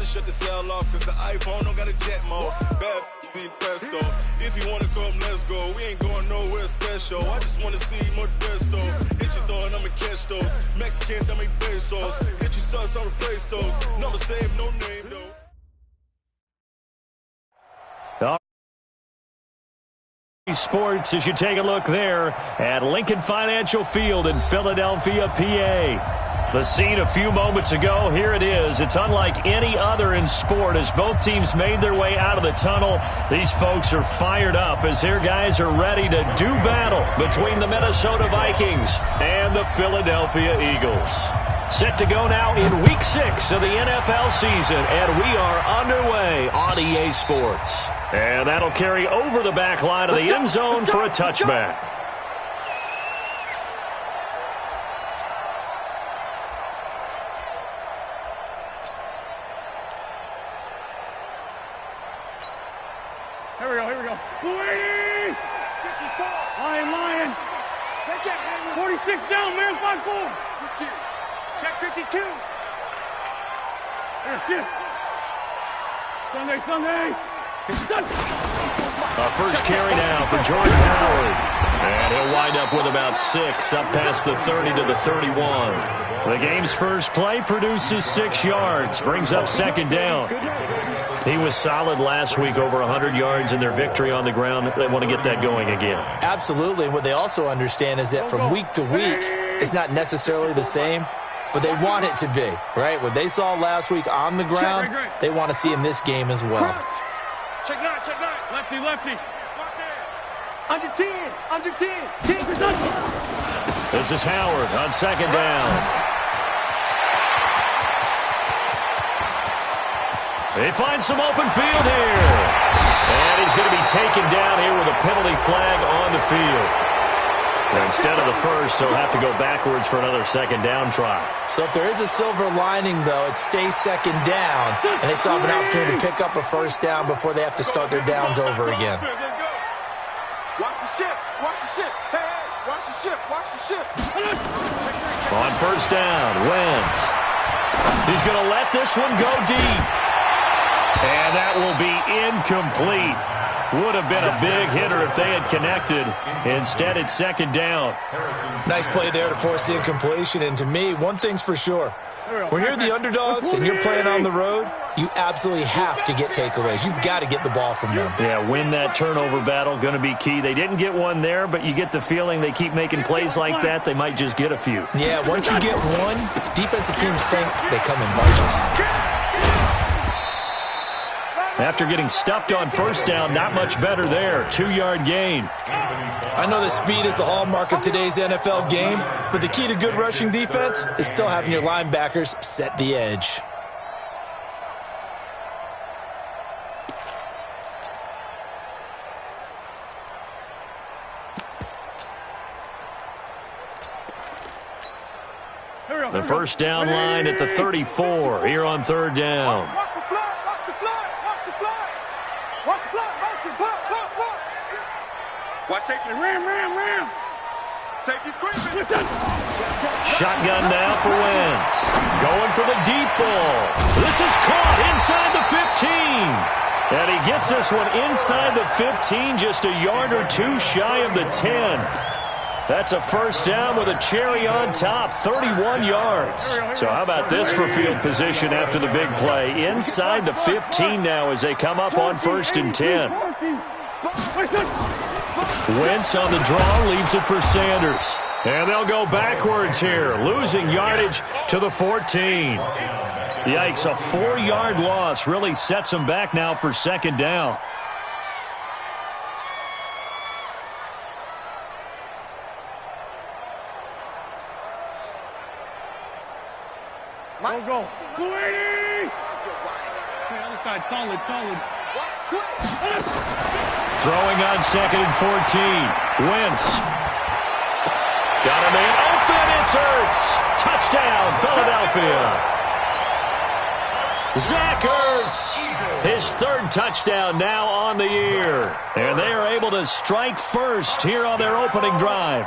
to shut the cell off, cause the iPhone don't got a jet mode. Bad be presto. If you wanna come, let's go. We ain't going nowhere special. I just wanna see more desto. Hit your throw and I'ma catch those. Mexican, dame pesos. Hit your sus, I'll replace those. Number save, no name though. Sports as you take a look there at Lincoln Financial Field in Philadelphia, PA. The scene a few moments ago, here it is. It's unlike any other in sport as both teams made their way out of the tunnel. These folks are fired up as their guys are ready to do battle between the Minnesota Vikings and the Philadelphia Eagles. Set to go now in Week 6 of the NFL season, and we are underway on EA Sports. And that'll carry over the back line of the end zone for a touchback. Here we go. 40! Lion. 46 down, man, 5-4. Check 52. That's it. Sunday. A first carry now for Jordan Howard. And he'll wind up with about 6 up past the 30 to the 31. The game's first play produces 6 yards, brings up second down. He was solid last week, over 100 yards in their victory on the ground. They want to get that going again. Absolutely. And what they also understand is that from week to week, it's not necessarily the same, but they want it to be, right? What they saw last week on the ground, they want to see in this game as well. Check 9. Lefty. Under 10. This is Howard on second down. He finds some open field here. And he's going to be taken down here with a penalty flag on the field. And instead of the first, he'll have to go backwards for another second down try. So if there is a silver lining, though, it stays second down, and they still have an opportunity to pick up a first down before they have to start their downs over again. Watch the ship. Hey, watch the ship. On first down, Wentz. He's going to let this one go deep. And that will be incomplete. Would have been a big hitter if they had connected. Instead, it's second down. Nice play there to force the incompletion. And to me, one thing's for sure. When you're the underdogs and you're playing on the road, you absolutely have to get takeaways. You've got to get the ball from them. Yeah, win that turnover battle, going to be key. They didn't get one there, but you get the feeling they keep making plays like that, they might just get a few. Yeah, once you get one, defensive teams think they come in bunches. After getting stuffed on first down, not much better there. 2-yard gain. I know that speed is the hallmark of today's NFL game, but the key to good rushing defense is still having your linebackers set the edge. The first down line at the 34 here on third down. Watch safety. Ram. Safety's creeping. Shotgun now for Wentz. Going for the deep ball. This is caught inside the 15. And he gets this one inside the 15, just a yard or two shy of the 10. That's a first down with a cherry on top, 31 yards. So how about this for field position after the big play? Inside the 15 now as they come up on 1st and 10. Wentz on the draw, leaves it for Sanders. And they'll go backwards here, losing yardage to the 14. Yikes, a 4-yard loss really sets them back now for second down. Go. 280! Other side, solid. Throwing on 2nd and 14. Wentz. Got a man open. It's Ertz. Touchdown, Philadelphia. Zach Ertz. His 3rd touchdown now on the year. And they are able to strike first here on their opening drive.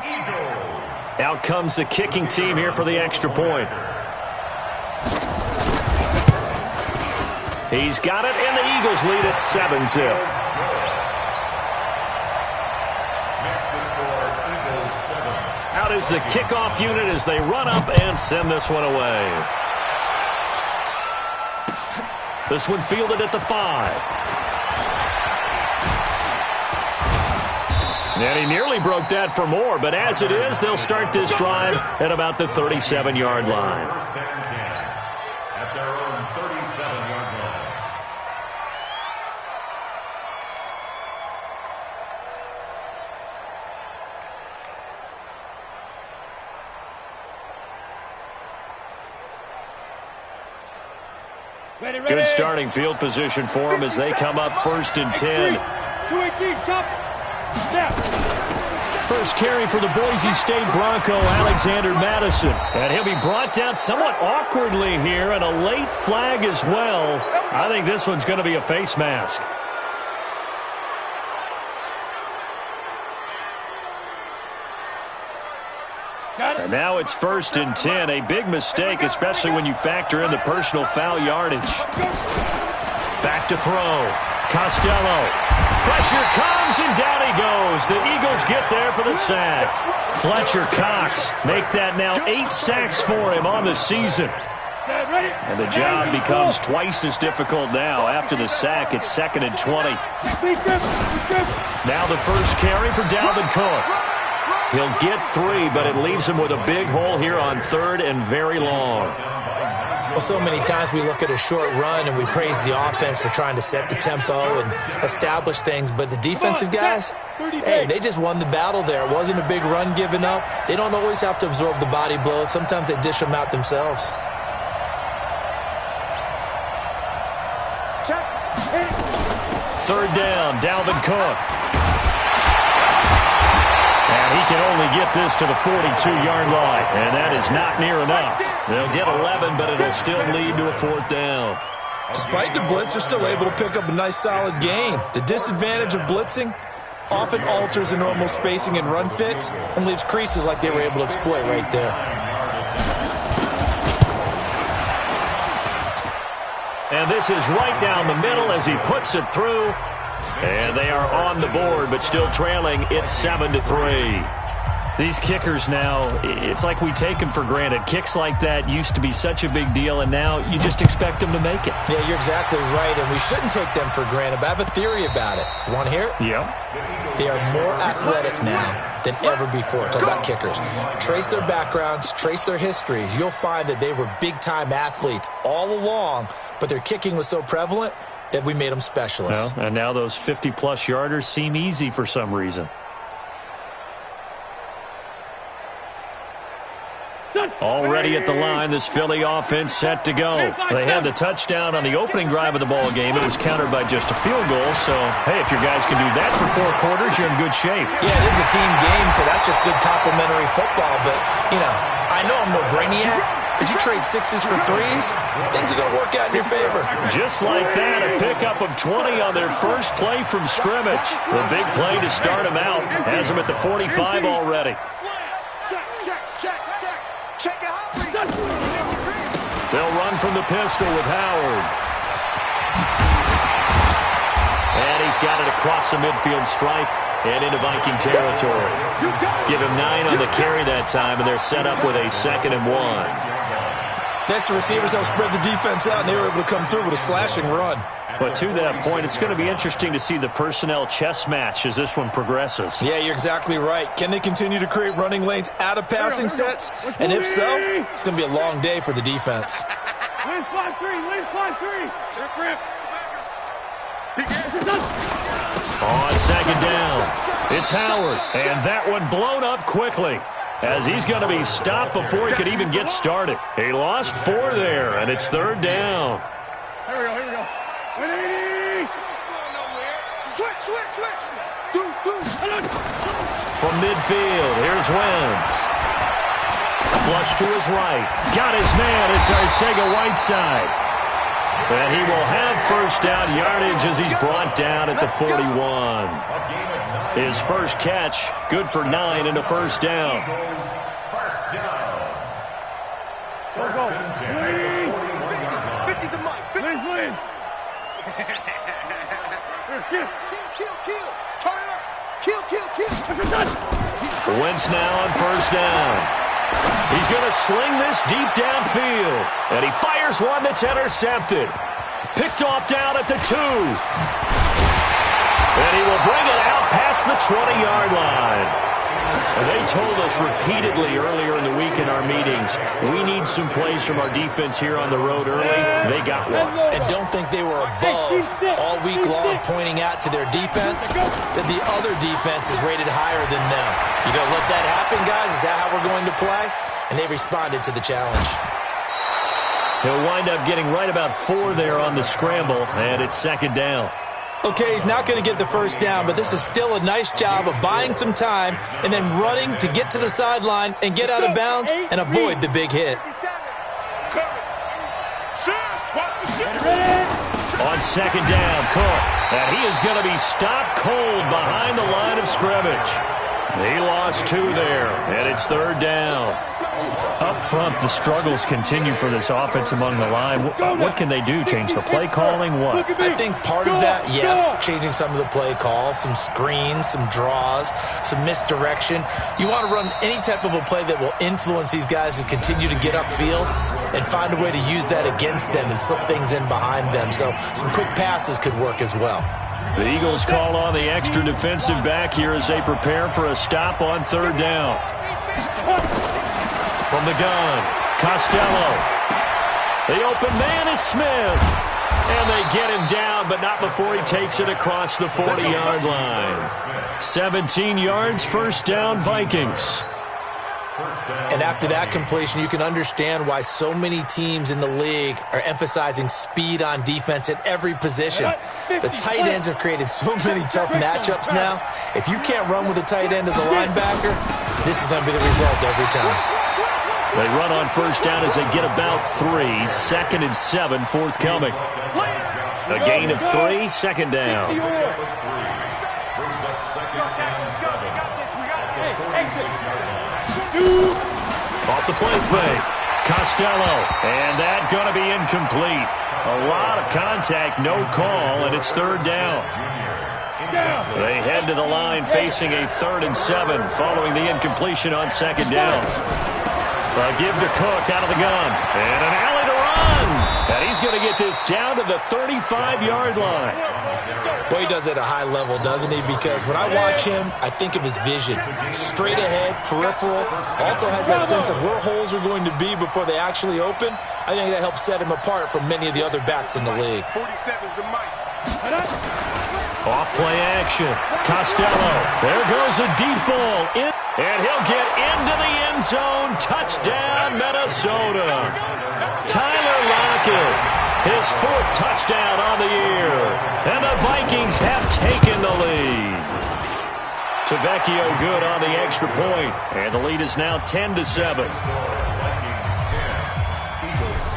Out comes the kicking team here for the extra point. He's got it, and the Eagles lead at 7-0. Out is the kickoff unit as they run up and send this one away. This one fielded at the 5. And he nearly broke that for more, but as it is, they'll start this drive at about the 37-yard line. First and 10 at their own 37-yard line. Good starting field position for them as they come up first and 10. 218, chop. First carry for the Boise State Bronco, Alexander Madison. And he'll be brought down somewhat awkwardly here, and a late flag as well. I think this one's going to be a face mask. And now it's first and 10. A big mistake, especially when you factor in the personal foul yardage. Back to throw. Costello. Pressure comes, and down he goes. The Eagles get there for the sack. Fletcher Cox make that now 8 sacks for him on the season. And the job becomes twice as difficult now. After the sack, it's 2nd and 20. Now the first carry for Dalvin Cook. He'll get 3, but it leaves him with a big hole here on 3rd and very long. Well, so many times we look at a short run and we praise the offense for trying to set the tempo and establish things, but the defensive guys, hey, they just won the battle there. It wasn't a big run given up. They don't always have to absorb the body blows. Sometimes they dish them out themselves. Third down, Dalvin Cook. And he can only get this to the 42-yard line, and that is not near enough. They'll get 11, but it'll still lead to a 4th down. Despite the blitz, they're still able to pick up a nice, solid gain. The disadvantage of blitzing often alters the normal spacing and run fits and leaves creases like they were able to exploit right there. And this is right down the middle as he puts it through. And they are on the board, but still trailing. It's 7-3. These kickers now, it's like we take them for granted. Kicks like that used to be such a big deal, and now you just expect them to make it. Yeah, you're exactly right, and we shouldn't take them for granted, but I have a theory about it. You want to hear it? Yeah. They are more athletic now than ever before. Talk about kickers. Trace their backgrounds, trace their histories. You'll find that they were big-time athletes all along, but their kicking was so prevalent that we made them specialists. Well, and now those 50-plus yarders seem easy for some reason. Already at the line, this Philly offense set to go. They had the touchdown on the opening drive of the ball game. It was countered by just a field goal. So, hey, if your guys can do that for 4 quarters, you're in good shape. Yeah, it is a team game, so that's just good complimentary football. But, you know, I know I'm no brainiac, but you trade 6s for 3s, things are going to work out in your favor. Just like that, a pickup of 20 on their first play from scrimmage. The big play to start them out has them at the 45 already. They'll run from the pistol with Howard. And he's got it across the midfield stripe and into Viking territory. Give him 9 on the carry that time, and they're set up with a 2nd and 1. That's the receivers that spread the defense out, and they were able to come through with a slashing run. But to that point, it's going to be interesting to see the personnel chess match as this one progresses. Yeah, you're exactly right. Can they continue to create running lanes out of passing sets? And if so, it's going to be a long day for the defense. Lane 5-3, lane 5-3. Check rip. On 2nd down, it's Howard, and that one blown up quickly as he's going to be stopped before he could even get started. He lost 4 there, and it's 3rd down. Here we go, here we go. 180. Switch. From midfield, here's Wentz. Flush to his right. Got his man. It's Arcega-Whiteside. And he will have first down yardage as he's brought down at the 41. His first catch, good for 9 and a first down. Go. 50 to Mike. 50. Kill. Turn it up. Kill. Wentz now on first down. He's going to sling this deep downfield. And he fires one that's intercepted. Picked off down at the 2. And he will bring it out past the 20-yard line. And they told us repeatedly earlier in the week in our meetings, we need some plays from our defense here on the road early. They got one. And don't think they were above all week long pointing out to their defense that the other defense is rated higher than them. You going to let that happen, guys? Is that how we're going to play? And they responded to the challenge. He'll wind up getting right about 4 there on the scramble, and it's second down. Okay, he's not going to get the first down, but this is still a nice job of buying some time and then running to get to the sideline and get out of bounds and avoid the big hit. On second down, Cook. And he is going to be stopped cold behind the line of scrimmage. He lost 2 there, and it's third down. Up front, the struggles continue for this offense among the line. What can they do? Change the play calling? What? I think part of that, yes, changing some of the play calls, some screens, some draws, some misdirection. You want to run any type of a play that will influence these guys to continue to get upfield and find a way to use that against them and slip things in behind them. So some quick passes could work as well. The Eagles call on the extra defensive back here as they prepare for a stop on third down. From the gun, Costello. The open man is Smith. And they get him down, but not before he takes it across the 40-yard line. 17 yards, first down, Vikings. And after that completion, you can understand why so many teams in the league are emphasizing speed on defense at every position. The tight ends have created so many tough matchups now. If you can't run with a tight end as a linebacker, this is going to be the result every time. They run on first down as they get about 3. Second and 7, forthcoming. A gain of 3, second down. Off the play fake. Costello. And that going to be incomplete. A lot of contact, no call, and it's third down. They head to the line facing a 3rd and 7 following the incompletion on second down. A give to Cook out of the gun. And an alley to run. And he's going to get this down to the 35-yard line. Boy, he does it at a high level, doesn't he? Because when I watch him, I think of his vision. Straight ahead, peripheral. Also has that sense of where holes are going to be before they actually open. I think that helps set him apart from many of the other backs in the league. 47's the mic. Off play action. Costello. There goes a deep ball. And he'll get into the end zone. Touchdown, Minnesota. Tyler Lockett. His 4th touchdown on the year. And the Vikings have taken the lead. Tavecchio good on the extra point. And the lead is now 10-7.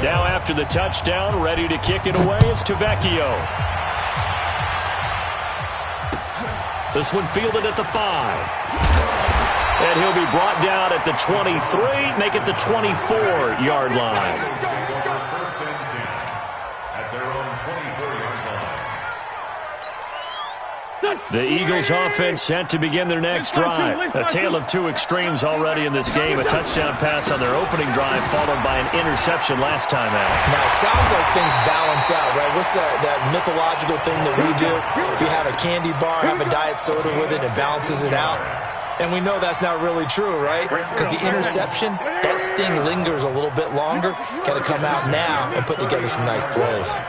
Now after the touchdown, ready to kick it away is Tavecchio. This one fielded at the 5. And he'll be brought down at the 23, make it the 24-yard line. The Eagles offense set to begin their next drive. A tale of 2 extremes already in this game. A touchdown pass on their opening drive followed by an interception last time out. Now, it sounds like things balance out, right? What's that mythological thing that we do? If you have a candy bar, have a diet soda with it, it balances it out. And we know that's not really true, right? Because the interception, that sting lingers a little bit longer. Got to come out now and put together some nice plays.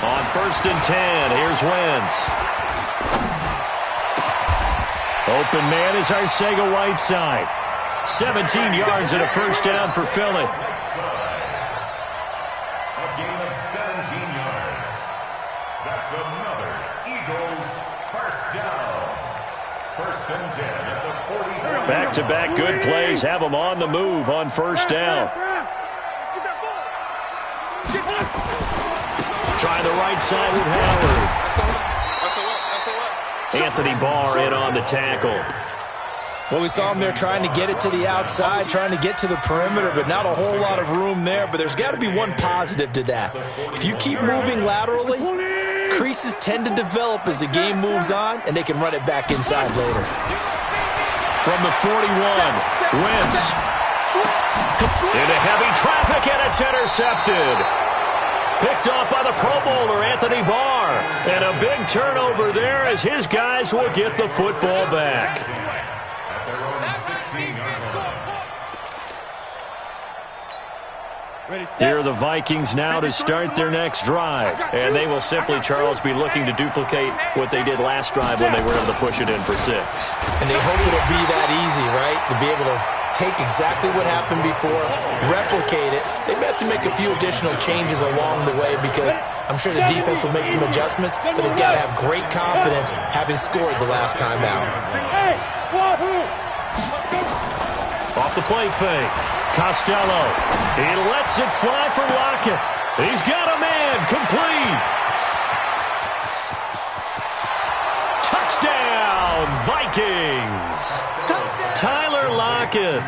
On 1st and 10, here's Wentz. Open man is Arcega Whiteside. 17 yards and a first down for Philly. A gain of 17 yards. That's another Eagles first down. 1st and 10 at the 40. Back-to-back good plays have them on the move on first down. Try the right side with Howard. Anthony Barr in on the tackle. Well, we saw him there trying to get it to the outside, trying to get to the perimeter, but not a whole lot of room there. But there's got to be one positive to that. If you keep moving laterally, creases tend to develop as the game moves on, and they can run it back inside later. From the 41, Wentz. Into heavy traffic, and it's intercepted. Picked off by the Pro Bowler, Anthony Barr. And a big turnover there as his guys will get the football back. Here are the Vikings now to start their next drive. And they will simply, Charles, be looking to duplicate what they did last drive when they were able to push it in for 6. And they hope it'll be that easy, right? To be able to take exactly what happened before, replicate it. They may have to make a few additional changes along the way because I'm sure the defense will make some adjustments, but they've got to have great confidence having scored the last time out. Off the play fake. Costello. He lets it fly for Lockett. He's got a man. Complete. Touchdown, Vikings. Tyler Lockett,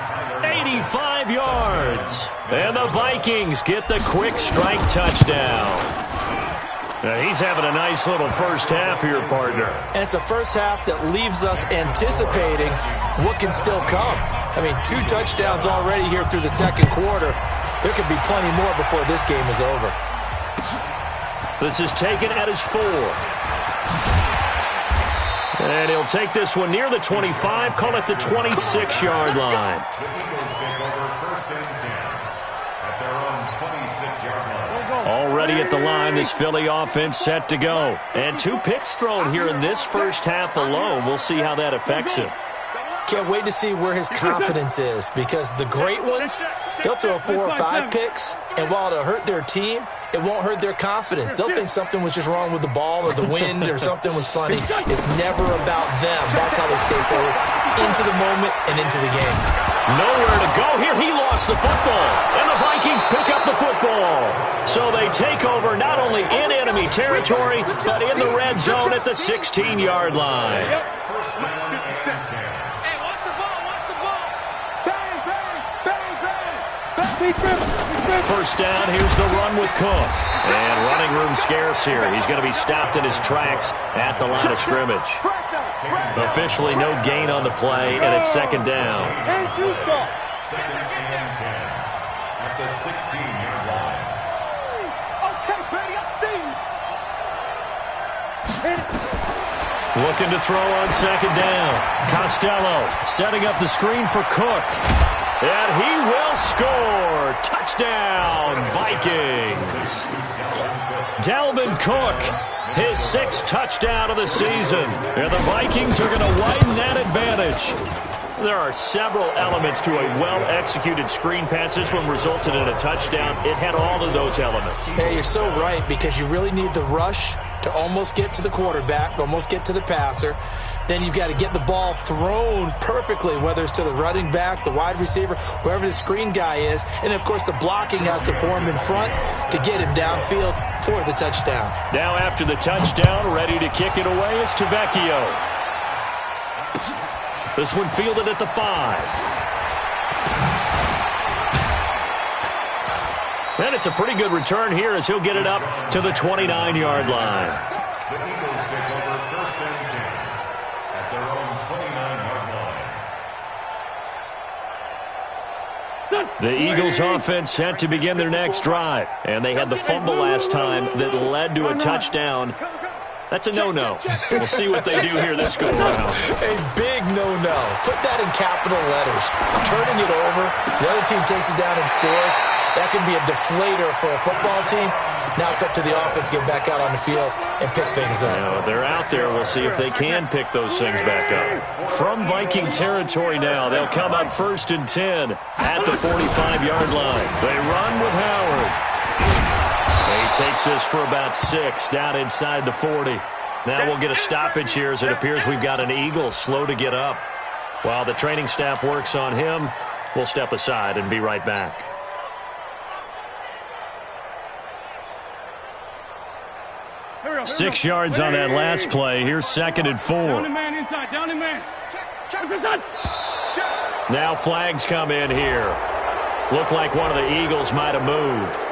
85 yards. And the Vikings get the quick strike touchdown. Now he's having a nice little first half here, partner. And it's a first half that leaves us anticipating what can still come. I mean, 2 touchdowns already here through the second quarter. There could be plenty more before this game is over. This is taken at his 4. And he'll take this one near the 25, call it the 26-yard line. The Eagles take over 1st and 10 at their own 26-yard line. Already at the line, this Philly offense set to go. And 2 picks thrown here in this first half alone. We'll see how that affects him. Can't wait to see where his confidence is because the great ones, they'll throw 4 or 5 picks, and while it'll hurt their team, it won't hurt their confidence. They'll think something was just wrong with the ball or the wind or something was funny. It's never about them. That's how they stay so into the moment and into the game. Nowhere to go here. He lost the football, and the Vikings pick up the football. So they take over not only in enemy territory, but in the red zone at the 16-yard line. First down and 10. First down, here's the run with Cook. And running room scarce here. He's going to be stopped in his tracks at the line of scrimmage. Officially no gain on the play, and it's second down. Second and 10 at the 16-yard line. Looking to throw on second down. Costello setting up the screen for Cook. And he will score. Touchdown, Vikings. Dalvin Cook, his 6th touchdown of the season. And the Vikings are going to widen that advantage. There are several elements to a well-executed screen pass. This one resulted in a touchdown. It had all of those elements. Hey, you're so right because you really need the rush to almost get to the quarterback, almost get to the passer. Then you've got to get the ball thrown perfectly, whether it's to the running back, the wide receiver, whoever the screen guy is. And, of course, the blocking has to form in front to get him downfield for the touchdown. Now after the touchdown, ready to kick it away is Tavecchio. This one fielded at the 5. And it's a pretty good return here as he'll get it up to the 29-yard line. The Eagles take over 1st and 10 at their own 29-yard line. The Eagles offense set to begin their next drive. And they had the fumble last time that led to a touchdown. That's a no-no. We'll see what they do here this go-around. A big no-no. Put that in capital letters. Turning it over, the other team takes it down and scores. That can be a deflator for a football team. Now it's up to the offense to get back out on the field and pick things up. Now, they're out there. We'll see if they can pick those things back up. From Viking territory now, they'll come up 1st and 10 at the 45-yard line. They run with Howard. He takes this for about 6 down inside the 40. Now we'll get a stoppage here as it appears we've got an Eagle slow to get up. While the training staff works on him, we'll step aside and be right back. Six yards on that last play. Here's 2nd and 4. Down the man inside. Down the man. Now flags come in here. Looked like one of the Eagles might have moved.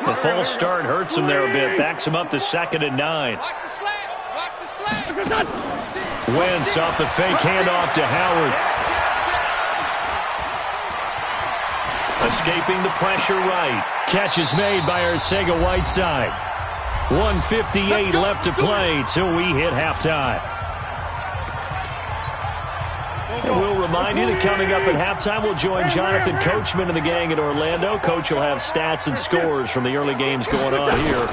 The false start hurts him there a bit. Backs him up to 2nd and 9. Watch the slants. Watch the slants. Wentz off the fake handoff to Howard. Escaping the pressure right. Catch is made by Arcega-Whiteside. 1:58 left to play till we hit halftime. And we'll remind you that coming up at halftime, we'll join Jonathan Coachman and the gang in Orlando. Coach will have stats and scores from the early games going on here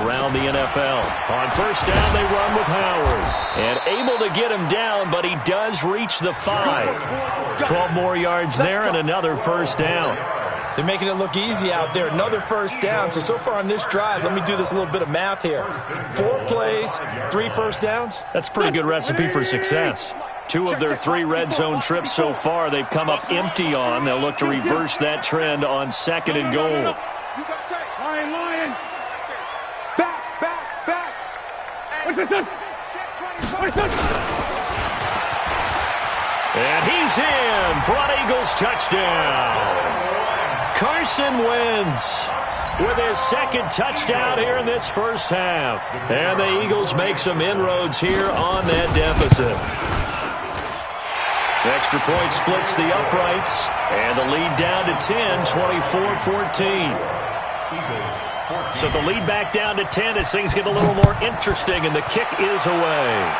around the NFL. On first down, they run with Howard. And able to get him down, but he does reach the 5. 12 more yards there and another first down. They're making it look easy out there. Another first down. So far on this drive, let me do this little bit of math here. 4 plays, 3 first downs. That's a pretty good recipe for success. 2 of their 3 red zone trips so far, they've come up empty on. They'll look to reverse that trend on 2nd and goal. Lion. Back. What's this? And he's in for an Eagles touchdown. Carson Wentz with his 2nd touchdown here in this first half. And the Eagles make some inroads here on that deficit. The extra point splits the uprights, and the lead down to 10, 24-14. So the lead back down to 10 as things get a little more interesting, and the kick is away.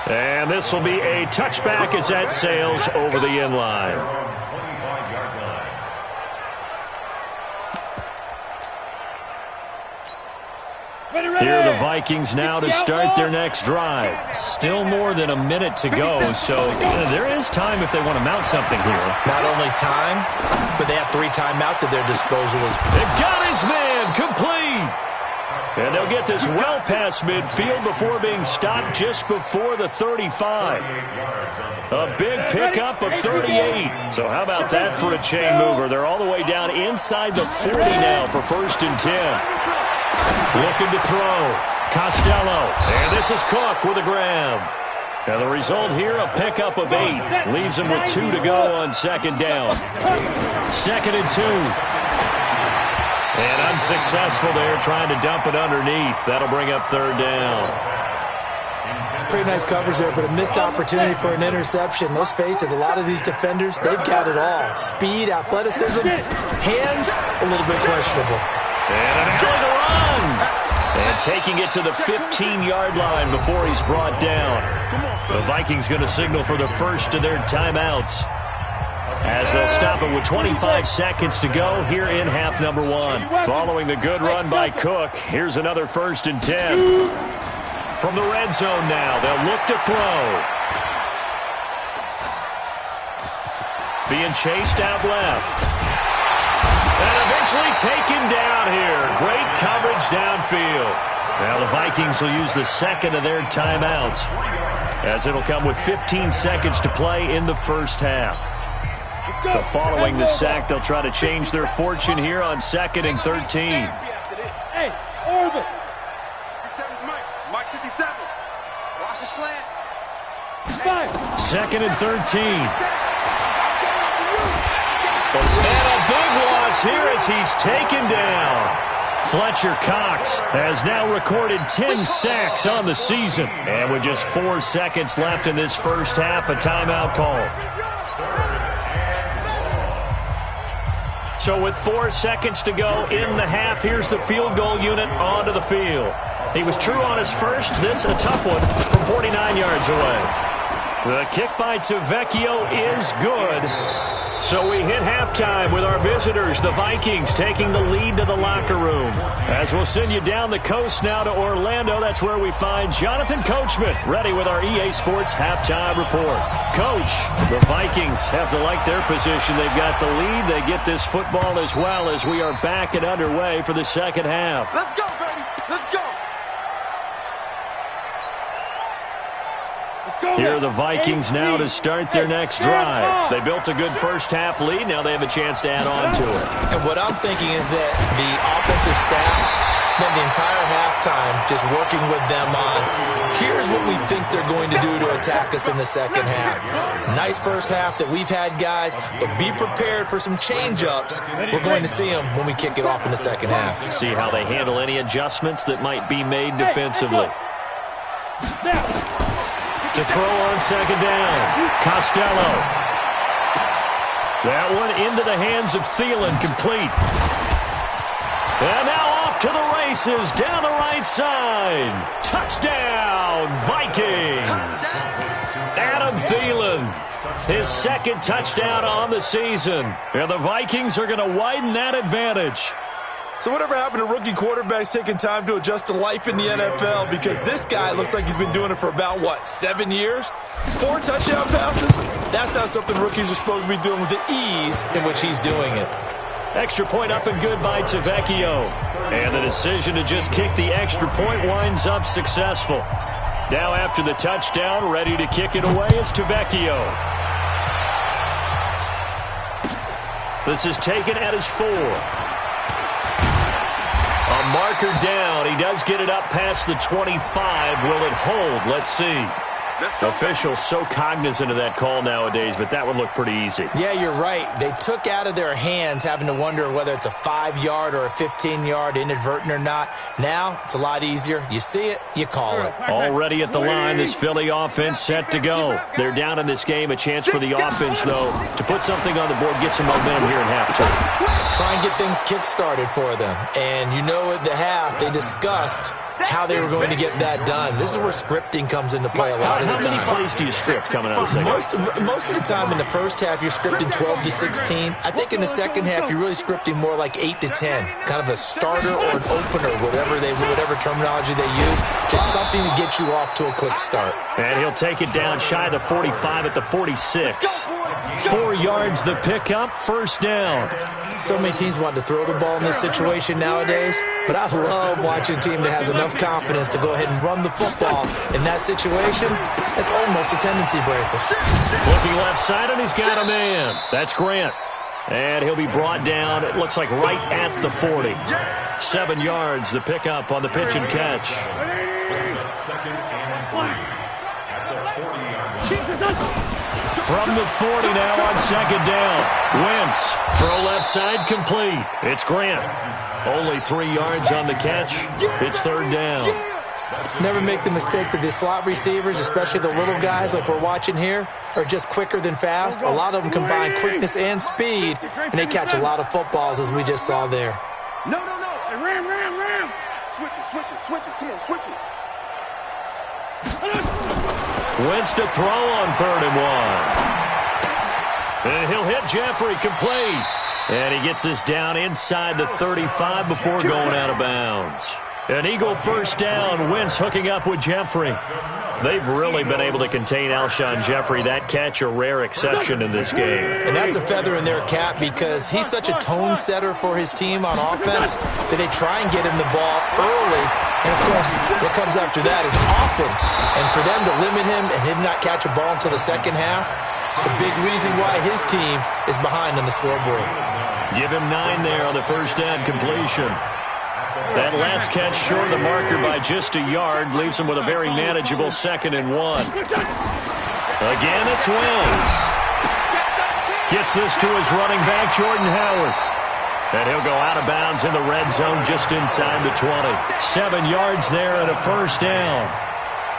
And this will be a touchback as that sails over the end line. Here are the Vikings now to start their next drive. Still more than a minute to go, so there is time if they want to mount something here. Not only time, but they have 3 timeouts at their disposal. They've got his man complete. And they'll get this well past midfield before being stopped just before the 35. A big pickup of 38. So how about that for a chain mover? They're all the way down inside the 40 now for 1st and 10. Looking to throw. Costello. And this is Cook with a grab. And the result here, a pickup of 8. Leaves him with 2 to go on 2nd down. 2nd and 2. And unsuccessful there, trying to dump it underneath. That'll bring up 3rd down. Pretty nice coverage there, but a missed opportunity for an interception. Let's face it, a lot of these defenders, they've got it all. Speed, athleticism, hands, a little bit questionable. And enjoy the run. And taking it to the 15-yard line before he's brought down. The Vikings going to signal for the first of their timeouts, as they'll stop it with 25 seconds to go here in half number 1. Following the good run by Cook, here's another 1st and 10. From the red zone now, they'll look to throw. Being chased out left. And eventually taken down here. Great coverage downfield. Now the Vikings will use the 2nd of their timeouts, as it'll come with 15 seconds to play in the first half. But following the sack, they'll try to change their fortune here on 2nd and 13. Hey, Orville. Mike 57. Watch the slant. 2nd and 13. And a big loss here as he's taken down. Fletcher Cox has now recorded 10 sacks on the season. And with just 4 seconds left in this first half, a timeout call. So with 4 seconds to go in the half, here's the field goal unit onto the field. He was true on his first. This a tough one from 49 yards away. The kick by Tavecchio is good. So we hit halftime with our visitors, the Vikings, taking the lead to the locker room. As we'll send you down the coast now to Orlando, that's where we find Jonathan Coachman, ready with our EA Sports halftime report. Coach, the Vikings have to like their position. They've got the lead. They get this football as well as we are back and underway for the second half. Let's go, baby. Let's go. Here are the Vikings now to start their next drive. They built a good first half lead. Now they have a chance to add on to it. And what I'm thinking is that the offensive staff Spent the entire halftime just working with them on, here's what we think they're going to do to attack us in the second half. Nice first half that we've had, guys, but be prepared for some change-ups. We're going to see them when we kick it off in the second half. See how they handle any adjustments that might be made defensively. To throw on second down, Costello. That one into the hands of Thielen, complete. And now off to the races, down the right side. Touchdown, Vikings. Adam Thielen, his second touchdown on the season. And the Vikings are going to widen that advantage. So whatever happened to rookie quarterbacks taking time to adjust to life in the NFL? Because this guy looks like he's been doing it for about, 7 years? 4 touchdown passes? That's not something rookies are supposed to be doing with the ease in which he's doing it. Extra point up and good by Tavecchio. And the decision to just kick the extra point winds up successful. Now after the touchdown, ready to kick it away is Tavecchio. This is taken at his 4. A marker down. He does get it up past the 25. Will it hold? Let's see. Officials so cognizant of that call nowadays, but that would look pretty easy. Yeah, you're right. They took out of their hands having to wonder whether it's a 5-yard or a 15-yard, inadvertent or not. Now, it's a lot easier. You see it, you call it. Already at the line, this Philly offense set to go. They're down in this game. A chance for the offense, though, to put something on the board, get some momentum here in halftime. Try and get things kick-started for them. And you know at the half, they discussed how they were going to get that done. This is where scripting comes into play a lot of the time. How many plays do you script coming out of the second? Most of the time in the first half, you're scripting 12 to 16. I think in the second half, you're really scripting more like 8 to 10. Kind of a starter or an opener, whatever terminology they use. Just something to get you off to a quick start. And he'll take it down shy of the 45 at the 46. 4 yards the pickup, first down. So many teams want to throw the ball in this situation nowadays, but I love watching a team that has enough confidence to go ahead and run the football. In that situation, that's almost a tendency breaker. Looking left side, and he's got a man. That's Grant. And he'll be brought down, it looks like right at the 40. 7 yards, the pickup on the pitch and catch. Second and 3 at the 40-yard line. From the 40 now on second down. Wentz, throw left side, complete. It's Grant. Only 3 yards on the catch. It's third down. Never make the mistake that the slot receivers, especially the little guys like we're watching here, are just quicker than fast. A lot of them combine quickness and speed, and they catch a lot of footballs, as we just saw there. No. Ram. Switch it. Come on, switch it. Wentz to throw on 3rd and 1. And he'll hit Jeffrey, complete. And he gets this down inside the 35 before going out of bounds. An Eagle first down. Wentz hooking up with Jeffrey. They've really been able to contain Alshon Jeffrey. That catch a rare exception in this game. And that's a feather in their cap because he's such a tone setter for his team on offense that they try and get him the ball early. And, of course, what comes after that is often. And for them to limit him and him not catch a ball until the second half, it's a big reason why his team is behind on the scoreboard. Give him 9 there on the first down completion. That last catch short of the marker by just a yard leaves him with a very manageable 2nd and 1. Again, it's Wentz. Gets this to his running back, Jordan Howard. And he'll go out of bounds in the red zone just inside the 20. 7 yards there and a first down.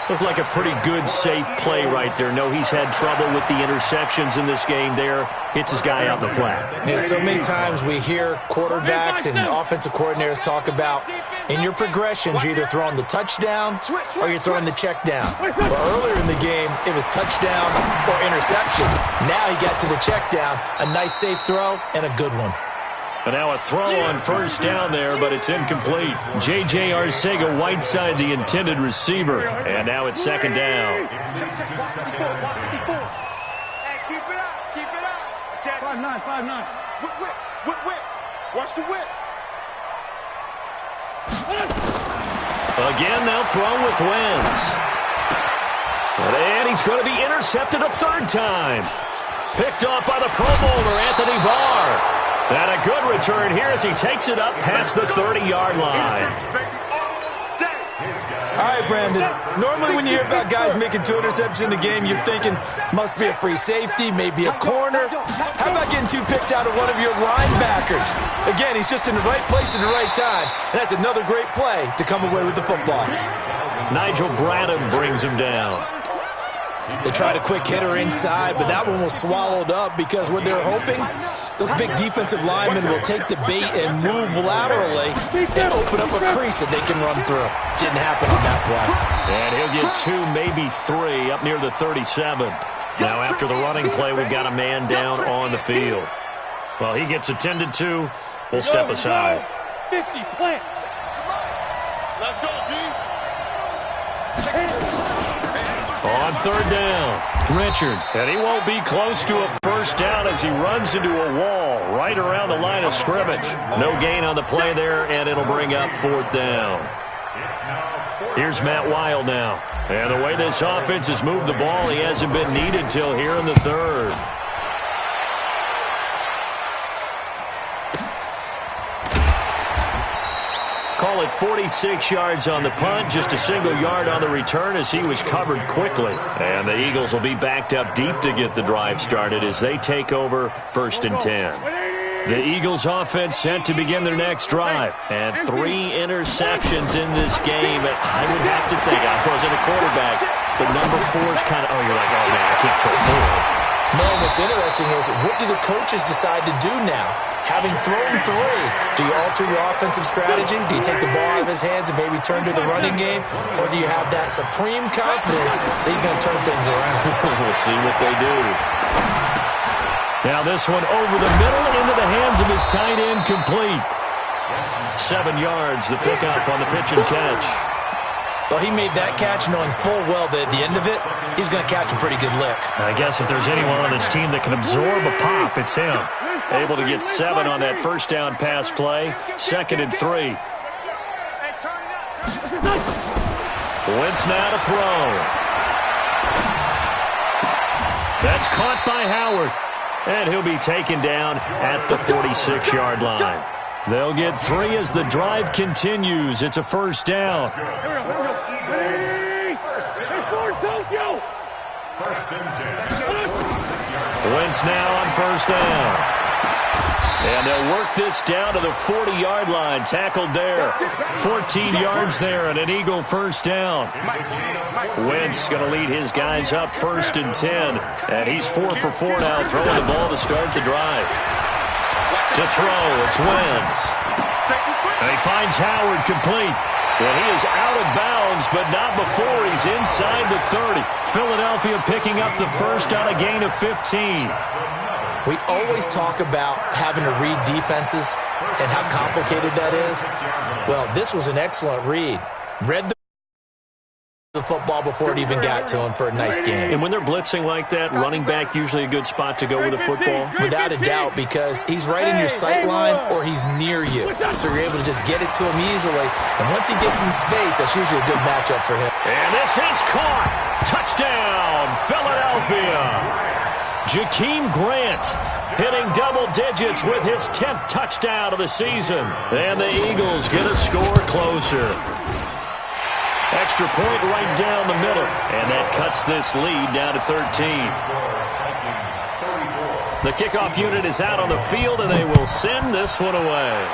Looked like a pretty good, safe play right there. No, he's had trouble with the interceptions in this game there. Hits his guy out in the flat. Yeah, so many times we hear quarterbacks and offensive coordinators talk about in your progressions, you're either throwing the touchdown or you're throwing the check down. But earlier in the game, it was touchdown or interception. Now he got to the check down. A nice, safe throw and a good one. And now a throw on first down there, but it's incomplete. J.J. Arcega-Whiteside, the intended receiver. And now it's second down. Hey, keep it up. 5'9". Whip. Watch the whip. Again, now throw with Wentz. And he's going to be intercepted a 3rd time. Picked off by the Pro Bowler, Anthony Barr. And a good return here as he takes it up past the 30-yard line. All right, Brandon. Normally when you hear about guys making 2 interceptions in a game, you're thinking must be a free safety, maybe a corner. How about getting 2 picks out of one of your linebackers? Again, he's just in the right place at the right time. And that's another great play to come away with the football. Nigel Bradham brings him down. They tried a quick hitter inside, but that one was swallowed up because what they're hoping, those big defensive linemen will take the bait and move laterally and open up a crease that they can run through. Didn't happen on that play. And he'll get 2, maybe 3, up near the 37. Now after the running play, we've got a man down on the field. Well, he gets attended to. We'll step aside. 50, plant. Let's go, D. On 3rd down, Richard. And he won't be close to a first down as he runs into a wall right around the line of scrimmage. No gain on the play there, and it'll bring up 4th down. Here's Matt Wild now. And the way this offense has moved the ball, he hasn't been needed till here in the 3rd. Call it 46 yards on the punt, just a single yard on the return as he was covered quickly. And the Eagles will be backed up deep to get the drive started as they take over 1st and 10. The Eagles offense set to begin their next drive. And 3 interceptions in this game. I would have to think, I wasn't a quarterback, but number 4 is kind of, you're like, oh man, I can't throw 4. No, what's interesting is what do the coaches decide to do now? Having thrown 3, do you alter your offensive strategy? Do you take the ball out of his hands and maybe turn to the running game? Or do you have that supreme confidence that he's going to turn things around? We'll see what they do. Now this one over the middle into the hands of his tight end, complete. 7 yards, the pickup on the pitch and catch. Well, he made that catch knowing full well that at the end of it, he's going to catch a pretty good lick. I guess if there's anyone on this team that can absorb a pop, it's him. Able to get 7 on that first down pass play. 2nd and 3. Wentz now to throw. That's caught by Howard. And he'll be taken down at the 46-yard line. They'll get 3 as the drive continues. It's a first down. Wentz now on first down. And they'll work this down to the 40-yard line. Tackled there. 14 yards there and an Eagle first down. Wentz going to lead his guys up 1st and 10. And he's 4 for 4 now, throwing the ball to start the drive. To throw, it's Wentz. And he finds Howard complete. Well, he is out of bounds, but not before he's inside the 30. Philadelphia picking up the first on a gain of 15. We always talk about having to read defenses and how complicated that is. Well, this was an excellent read. Read the football before it even got to him for a nice game. And when they're blitzing like that, running back usually a good spot to go with a football? Without a doubt, because he's right in your sight line or he's near you. So you're able to just get it to him easily. And once he gets in space, that's usually a good matchup for him. And this is caught. Touchdown, Philadelphia. Jakeem Grant hitting double digits with his 10th touchdown of the season. And the Eagles get a score closer. Extra point right down the middle. And that cuts this lead down to 13. The kickoff unit is out on the field, and they will send this one away.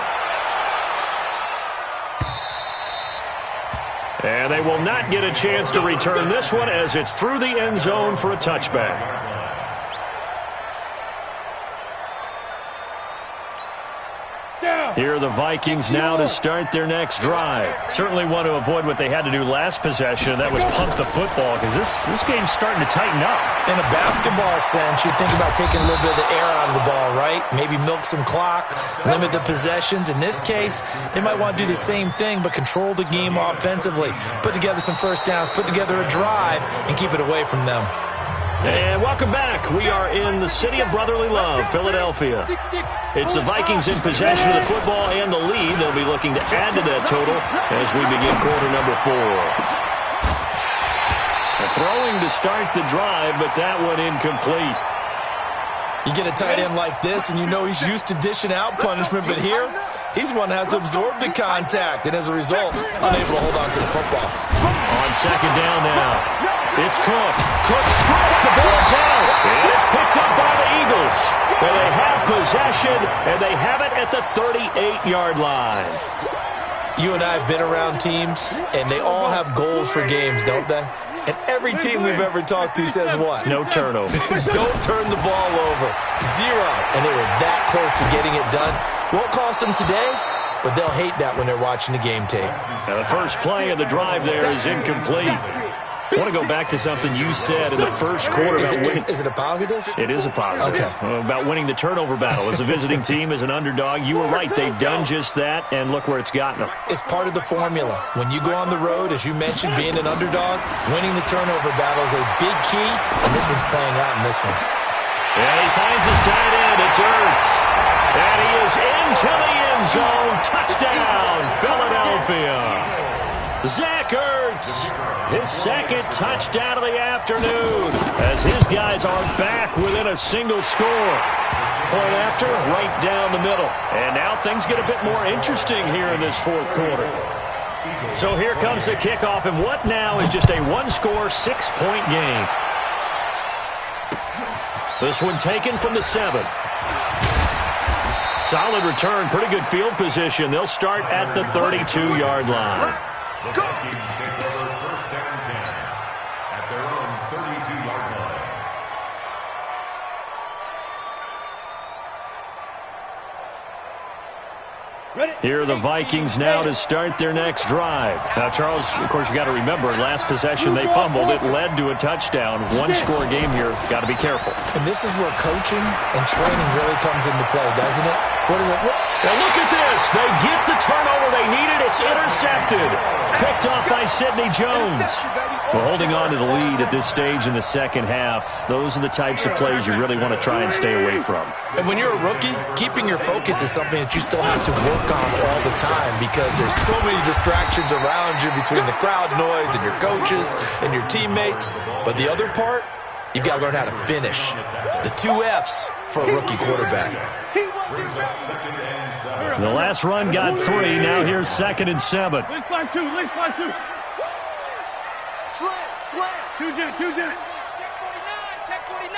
And they will not get a chance to return this one as it's through the end zone for a touchback. Here are the Vikings now to start their next drive. Certainly want to avoid what they had to do last possession, and that was punt the football, because this game's starting to tighten up. In a basketball sense, you think about taking a little bit of the air out of the ball, right? Maybe milk some clock, limit the possessions. In this case, they might want to do the same thing, but control the game offensively. Put together some first downs, put together a drive, and keep it away from them. And welcome back. We are in the city of brotherly love, Philadelphia. It's the Vikings in possession of the football and the lead. They'll be looking to add to that total as we begin quarter number 4. Throwing to start the drive, but that one incomplete. You get a tight end like this, and you know he's used to dishing out punishment, but here, he's one that has to absorb the contact, and as a result, unable to hold on to the football. On second down now, it's Cook. Cook struck, the ball's out, and it's picked up by the Eagles. Where they have possession, and they have it at the 38-yard line. You and I have been around teams, and they all have goals for games, don't they? And every team we've ever talked to says what? No turnover. Don't turn the ball over. 0. And they were that close to getting it done. Won't cost them today, but they'll hate that when they're watching the game tape. Now the first play of the drive there is incomplete. I want to go back to something you said in the first quarter. Is it a positive? It is a positive. Okay. About winning the turnover battle. As a visiting team, as an underdog, you were right. They've done just that, and look where it's gotten them. It's part of the formula. When you go on the road, as you mentioned, being an underdog, winning the turnover battle is a big key, and this one's playing out in this one. And he finds his tight end. It's Ertz. And he is into the end zone. Touchdown, Philadelphia. Zach Ertz, his second touchdown of the afternoon, as his guys are back within a single score. Point after, right down the middle. And now things get a bit more interesting here in this fourth quarter. So here comes the kickoff, and what now is just a one-score, 6-point game. This one taken from the 7. Solid return, pretty good field position. They'll start at the 32-yard line. The Vikings take over first down 10 at their own 32-yard line. Here are the Vikings now to start their next drive. Now, Charles, of course, you got to remember, last possession they fumbled. It led to a touchdown. One-score game here. Got to be careful. And this is where coaching and training really comes into play, doesn't it? Now look at this. They get the turnover they needed. It's intercepted. Picked off by Sidney Jones. Well, holding on to the lead at this stage in the second half, those are the types of plays you really want to try and stay away from. And when you're a rookie, keeping your focus is something that you still have to work on all the time because there's so many distractions around you between the crowd noise and your coaches and your teammates. But the other part, you've got to learn how to finish. The 2 F's for a rookie quarterback. The last run got 3. Now here's 2nd and 7. Let's fly 2. Slant. 2 jet. Check 49.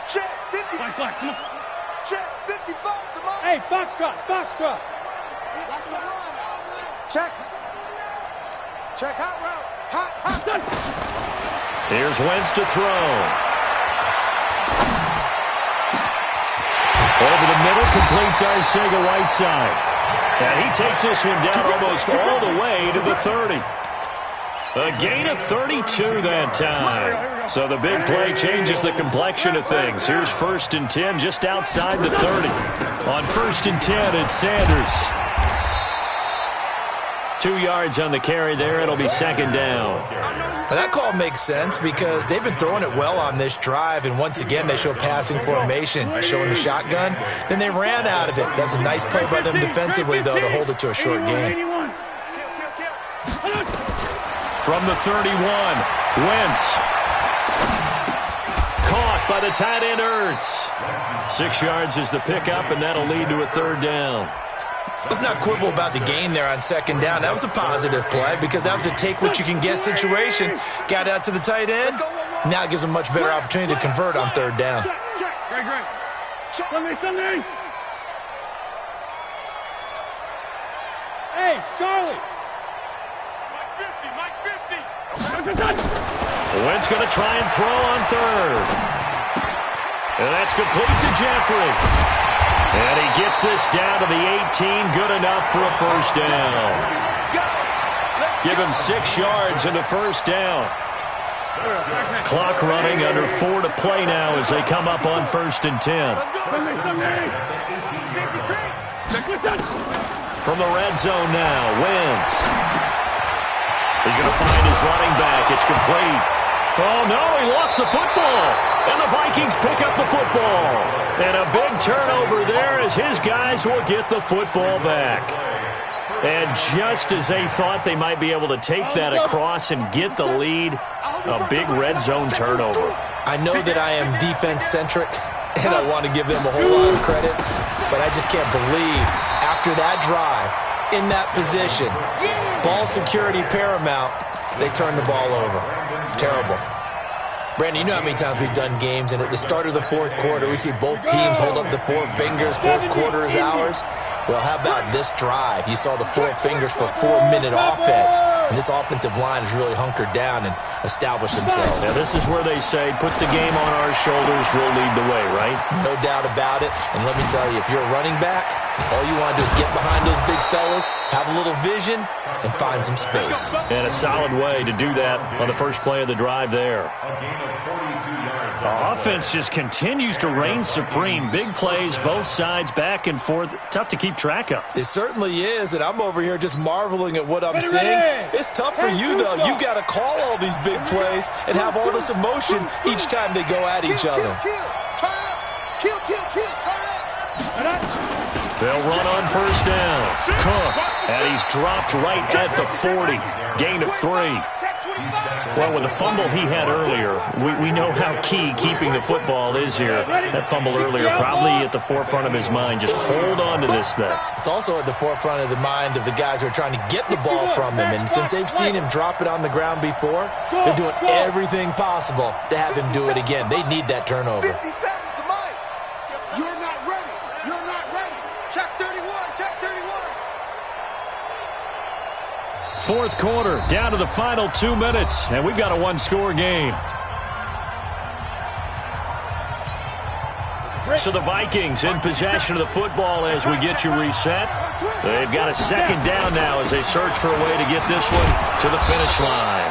Check 50. Black, come on. Check 55, come on. Hey, Foxtrot. Watch the run. Check hot route. Hot. Here's Wentz to throw. Over the middle, complete to Arcega right side. And he takes this one down almost all the way to the 30. A gain of 32 that time. So the big play changes the complexion of things. Here's 1st and 10 just outside the 30. On 1st and 10, it's Sanders. 2 yards on the carry there. It'll be 2nd down. Now that call makes sense because they've been throwing it well on this drive, and once again they show passing formation, showing the shotgun. Then they ran out of it. That's a nice play by them defensively, though, to hold it to a short gain. From the 31, Wentz. Caught by the tight end Ertz. 6 yards is the pickup, and that'll lead to a 3rd down. Let's not quibble about the gain there on 2nd down. That was a positive play because that was a take-what-you-can-get situation. Got out to the tight end. Now it gives them a much better opportunity to convert on 3rd down. Great. Sunday. Hey, Charlie. Mike 50. Wentz going to try and throw on 3rd. And that's complete to Jeffrey. And he gets this down to the 18, good enough for a 1st down. Give him 6 yards in the 1st down. Clock running, under 4 to play now as they come up on 1st and 10. From the red zone now, Wentz. He's going to find his running back. It's complete. Oh, no, he lost the football. And the Vikings pick up the football. And a big turnover there as his guys will get the football back. And just as they thought they might be able to take that across and get the lead, a big red zone turnover. I know that I am defense-centric, and I want to give them a whole lot of credit, but I just can't believe after that drive, in that position, ball security paramount, they turned the ball over. Terrible. Brandon, you know how many times we've done games, and at the start of the fourth quarter, we see both teams hold up the four fingers, fourth quarter is ours. Well, how about this drive? You saw the four fingers for 4-minute offense, and this offensive line has really hunkered down and established themselves. Now, this is where they say, put the game on our shoulders, we'll lead the way, right? No doubt about it, and let me tell you, if you're a running back, all you want to do is get behind those big fellas, have a little vision, and find some space. And a solid way to do that on the first play of the drive there. The offense just continues to reign supreme. Big plays, both sides, back and forth. Tough to keep track of. It certainly is, and I'm over here just marveling at what I'm seeing. It's tough for you, though. You got to call all these big plays and have all this emotion each time they go at each other. They'll run on first down. Cook, and he's dropped right at the 40. Gain of 3. Well, with the fumble he had earlier, we know how key keeping the football is here. That fumble earlier probably at the forefront of his mind. Just hold on to this thing. It's also at the forefront of the mind of the guys who are trying to get the ball from him. And since they've seen him drop it on the ground before, they're doing everything possible to have him do it again. They need that turnover. 50 seconds to Mike. You're not ready. You're not ready. Check 31. Check 31. Fourth quarter, down to the final 2 minutes, and we've got a one-score game. So the Vikings in possession of the football as we get you reset. They've got a second down now as they search for a way to get this one to the finish line.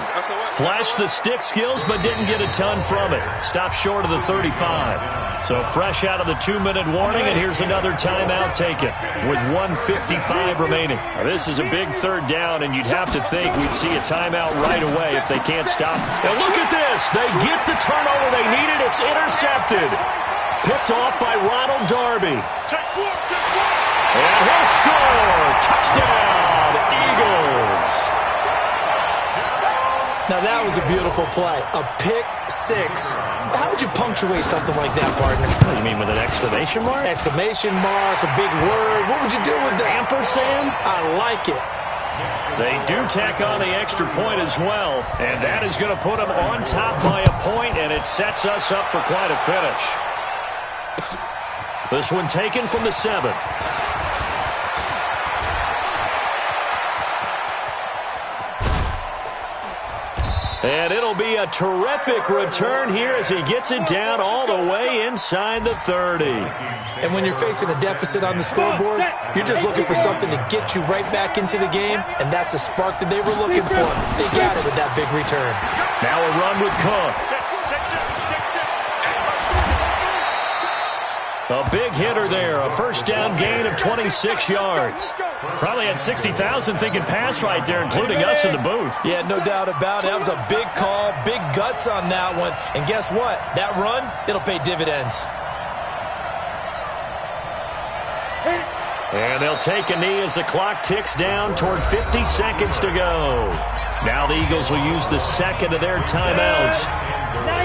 Flashed the stick skills, but didn't get a ton from it. Stopped short of the 35. So fresh out of the 2-minute warning, and here's another timeout taken with 1:55 remaining. Now, this is a big third down, and you'd have to think we'd see a timeout right away if they can't stop. And look at this. They get the turnover they needed. It's intercepted. Picked off by Ronald Darby. And he'll score. Touchdown, Eagles. Now, that was a beautiful play. A pick six. How would you punctuate something like that, partner? What do you mean, with an exclamation mark? Exclamation mark, a big word. What would you do with that? Ampersand? I like it. They do tack on the extra point as well, and that is going to put them on top by a point, and it sets us up for quite a finish. This one taken from the 7. And it'll be a terrific return here as he gets it down all the way inside the 30. And when you're facing a deficit on the scoreboard, you're just looking for something to get you right back into the game, and that's the spark that they were looking for. They got it with that big return. Now a run with Cook. A big hitter there, a first down gain of 26 yards. Probably had 60,000 thinking pass right there, including us in the booth. Yeah, no doubt about it. That was a big call, big guts on that one. And guess what? That run, it'll pay dividends. And they'll take a knee as the clock ticks down toward 50 seconds to go. Now the Eagles will use the second of their timeouts.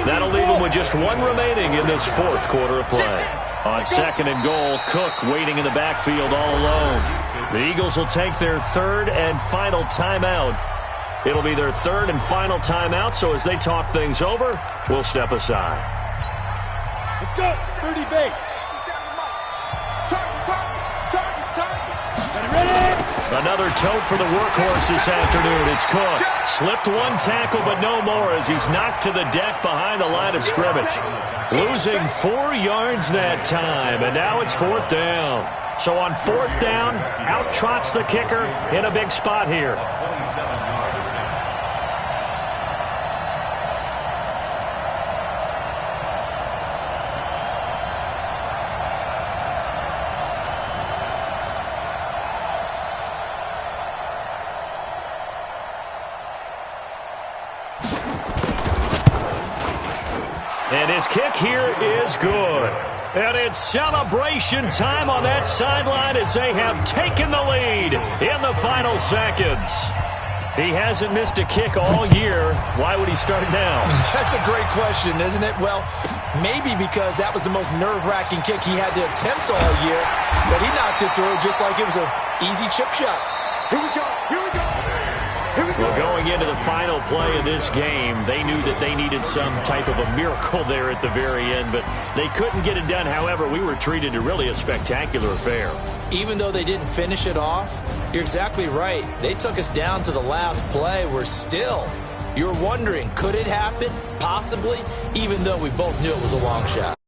That'll leave them with just one remaining in this fourth quarter of play. On second and goal, Cook waiting in the backfield all alone. The Eagles will take their third and final timeout. It'll be their third and final timeout, so as they talk things over, we'll step aside. Let's go. 30 base. Another tote for the workhorse this afternoon. It's Cook. Slipped one tackle, but no more as he's knocked to the deck behind the line of scrimmage. Losing 4 yards that time, and now it's fourth down. So on fourth down, out trots the kicker in a big spot here. And his kick here is good. And it's celebration time on that sideline as they have taken the lead in the final seconds. He hasn't missed a kick all year. Why would he start now? That's a great question, isn't it? Well, Maybe because that was the most nerve-wracking kick he had to attempt all year, but he knocked it through just like it was an easy chip shot. Here we go. Here we go. Here we go. Well, going into the final play of this game, they knew that they needed some type of a miracle there at the very end, but they couldn't get it done. However, we were treated to really a spectacular affair. Even though they didn't finish it off, you're exactly right. They took us down to the last play. You're wondering, could it happen? Possibly, even though we both knew it was a long shot.